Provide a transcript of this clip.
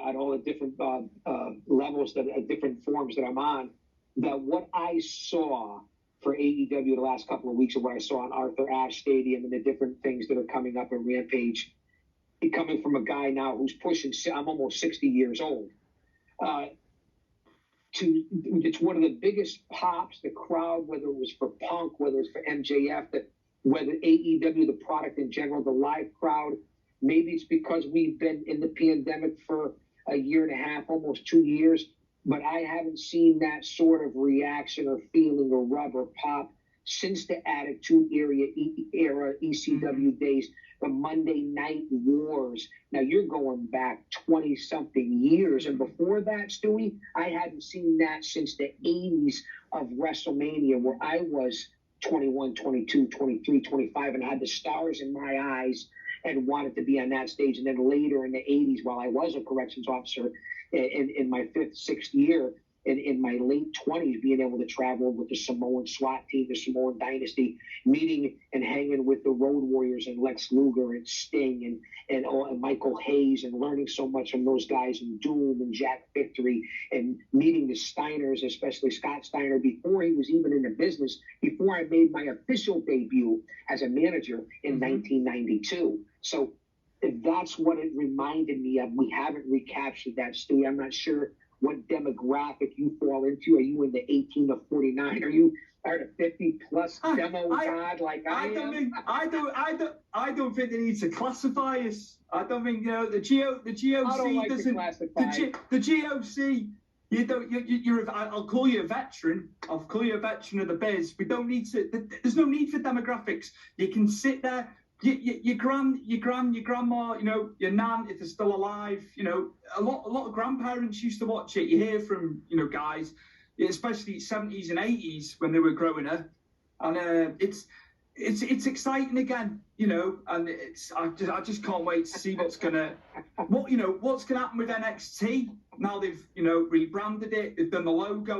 at all the different levels, different forms that I'm on, that what I saw for AEW the last couple of weeks, and what I saw on Arthur Ashe Stadium and the different things that are coming up in Rampage, coming from a guy now who's pushing, I'm almost 60 years old. It's one of the biggest pops, the crowd, whether it was for Punk, whether it's for MJF, whether AEW, the product in general, the live crowd. Maybe it's because we've been in the pandemic for a year and a half, almost 2 years, but I haven't seen that sort of reaction or feeling or rub or pop since the Attitude Era ECW days, the Monday Night Wars. Now you're going back 20-something years, and before that, Stewie, I hadn't seen that since the 80s of WrestleMania, where I was 21, 22, 23, 25, and had the stars in my eyes and wanted to be on that stage. And then later in the 80s, while I was a corrections officer in my fifth, sixth year, in my late 20s, being able to travel with the Samoan SWAT team, the Samoan Dynasty, meeting and hanging with the Road Warriors and Lex Luger and Sting and Michael Hayes, and learning so much from those guys, and Doom and Jack Victory, and meeting the Steiners, especially Scott Steiner, before he was even in the business, before I made my official debut as a manager in 1992. So that's what it reminded me of. We haven't recaptured that, Stewie. I'm not sure what demographic you fall into. Are you in the 18 to 49? Are you the 50 plus demo god like I am? I don't think they need to classify us. I don't think the GOC I don't like doesn't. to classify. The GOC. I'll call you a veteran. I'll call you a veteran of the biz. We don't need to. There's no need for demographics. You can sit there. Your grandma, your nan, if they're still alive, a lot of grandparents used to watch it. You hear from, guys, especially 70s and 80s when they were growing up, and it's exciting again, and I just can't wait to see what's gonna happen with NXT now. They've rebranded it, they've done the logo.